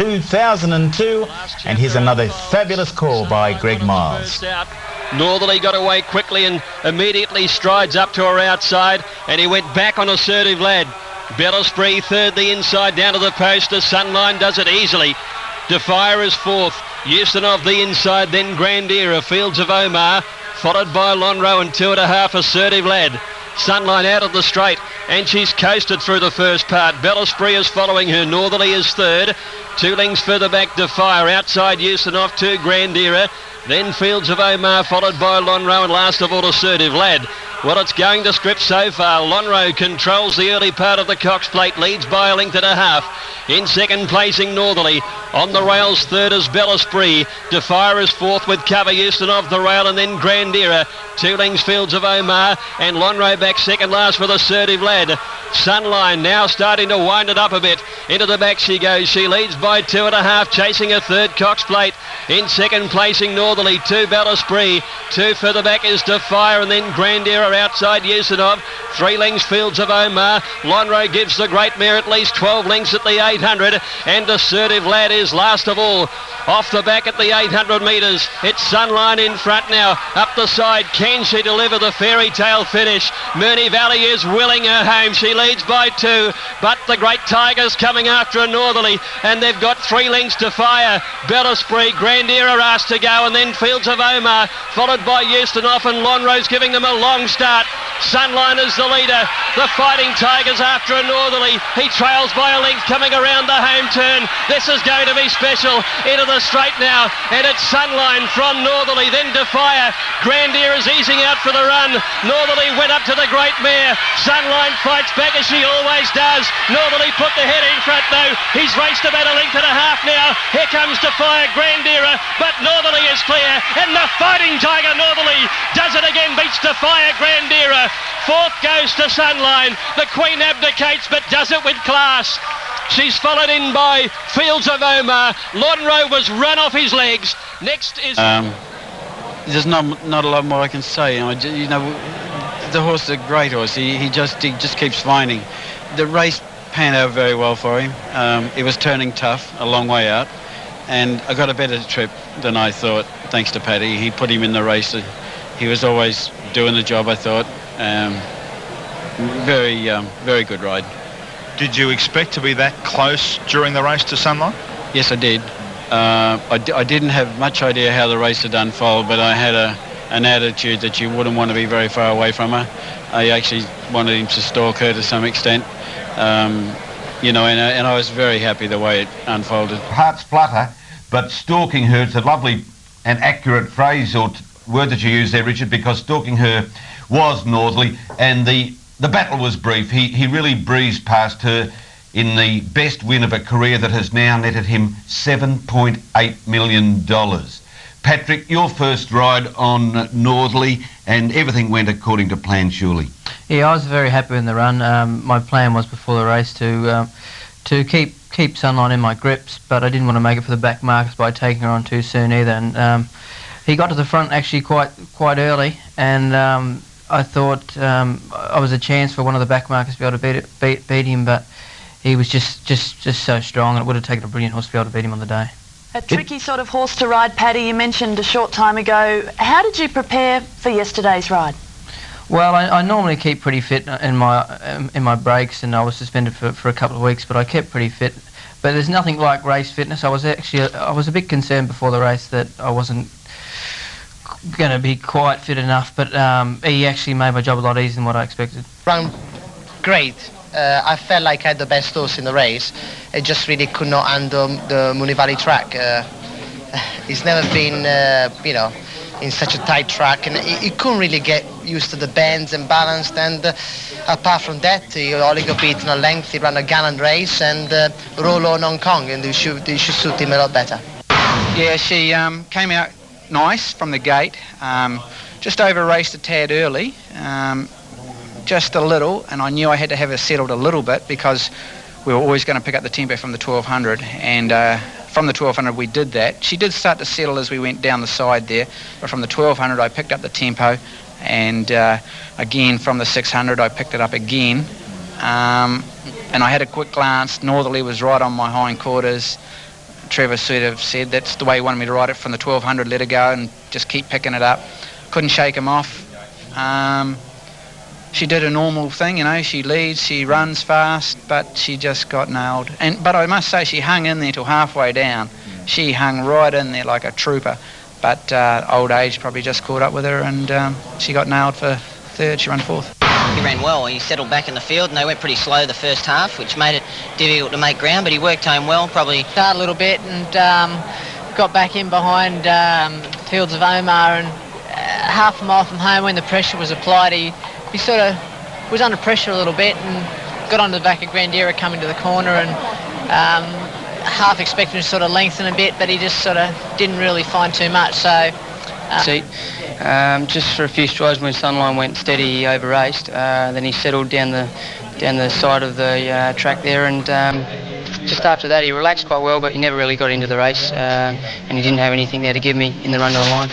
2002, and here's another fabulous call by Greg Miles. Northerly got away quickly and immediately strides up to her outside, and he went back on Assertive Lad. Bellispree third the inside down to the post. The Sunline does it easily. Defier is fourth. Ustinov the inside, then Grandira. Fields of Omar, followed by Lonhro and 2.5 Assertive Lad. Sunline out of the straight, and she's coasted through the first part. Bellispree is following her. Northerly is third. 2 lengths further back, Defier. Outside Ustinov to Grandira. Then Fields of Omar, followed by Lonhro, and last of all Assertive Lad. Well, it's going to script so far. Lonhro controls the early part of the Cox Plate, leads by 1.5 lengths. In second placing Northerly. On the rails, third is Bellispree. Defier is fourth with cover. Ustinov the rail, and then Grandira. 2 lengths Fields of Omar, and Lonhro back second last with Assertive Lad. Sunline now starting to wind it up a bit. Into the back she goes. She leads by 2.5, chasing a third Cox Plate. In second placing Northerly, 2 Bellispree. 2 further back is Defier, and then Grandira outside Ustinov. 3 lengths Fields of Omar. Lonhro gives the great mare at least 12 lengths at the 800, and Assertive Lad is last of all. Off the back at the 800 metres. It's Sunline in front now. Up the side, can she deliver the fairy tale finish? Moonee Valley is willing her home. She leads by 2, but the great Tigers coming after a Northerly, and they've got 3 lengths to fire. Bellispree, Grandira asked to go, and then Fields of Omar, followed by Ustinov, and Lonhro's giving them a long start. Sunline is the leader. The Fighting Tigers after a Northerly. He trails by a length coming around the home turn. This is going to be special. Into the straight now, and it's Sunline from Northerly, then Defier. Grandira is easing out for the run. Northerly went up to the great mare. Sunline fights back as she always does. Northerly put the head in front though. He's raced about 1.5 lengths now. Here comes Defier, Grandira, but Northerly is clear, and the Fighting Tiger Northerly does it again, beats Defier, Grandira. Fourth goes to Sunline. The Queen abdicates, but does it with class. She's followed in by Fields of Omar. Lonhro was run off his legs. Next is... There's not a lot more I can say. You know, the horse is a great horse. He just keeps finding. The race panned out very well for him. It was turning tough a long way out, and I got a better trip than I thought, thanks to Paddy. He put him in the race. He was always doing the job, I thought. Very good ride. Did you expect to be that close during the race to Sunline? Yes, I did. I didn't have much idea how the race would unfold, but I had an attitude that you wouldn't want to be very far away from her. I actually wanted him to stalk her to some extent, you know, and I was very happy the way it unfolded. Hearts flutter, but stalking her, it's a lovely and accurate phrase or word that you used there, Richard, because stalking her was Northerly, and the battle was brief. He really breezed past her in the best win of a career that has now netted him $7.8 million. Patrick, your first ride on Northerly, and everything went according to plan, surely. Yeah, I was very happy in the run. My plan was before the race to keep Sunline in my grips, but I didn't want to make it for the back markers by taking her on too soon either. And he got to the front actually quite early, and I thought I was a chance for one of the back markers to be able to beat him, but he was just so strong, and it would have taken a brilliant horse to be able to beat him on the day. A tricky sort of horse to ride, Paddy. You mentioned a short time ago. How did you prepare for yesterday's ride? Well, I normally keep pretty fit in my breaks, and I was suspended for a couple of weeks, but I kept pretty fit. But there's nothing like race fitness. I was a bit concerned before the race that I wasn't going to be quite fit enough, but he actually made my job a lot easier than what I expected. Ran great. I felt like I had the best horse in the race. I just really could not handle the Moonee Valley track. He's never been, you know, in such a tight track, and he couldn't really get used to the bends and balance. And apart from that, he only got beaten on length. He ran a gallant race and roll on Hong Kong, and they should suit him a lot better. Yeah, she came out nice from the gate. Just over raced a tad early. Just a little, and I knew I had to have her settled a little bit because we were always going to pick up the tempo from the 1200, and from the 1200 we did that. She did start to settle as we went down the side there, but from the 1200 I picked up the tempo, and again from the 600 I picked it up again, and I had a quick glance. Northerly was right on my hindquarters. Trevor sort of said that's the way he wanted me to ride it from the 1200, let her go and just keep picking it up. Couldn't shake him off. She did a normal thing, you know, she leads, she runs fast, but she just got nailed. But I must say, she hung in there till halfway down. She hung right in there like a trooper. But old age probably just caught up with her, and she got nailed for third. She ran fourth. He ran well. He settled back in the field, and they went pretty slow the first half, which made it difficult to make ground, but he worked home well, probably. Started a little bit and got back in behind Fields of Omar, and half a mile from home when the pressure was applied, he sort of was under pressure a little bit and got onto the back of Grandera coming to the corner, and half expecting to sort of lengthen a bit, but he just sort of didn't really find too much. So just for a few strides when Sunline went steady, he over-raced. Then he settled down the side of the track there, and just after that he relaxed quite well, but he never really got into the race, and he didn't have anything there to give me in the run to the line.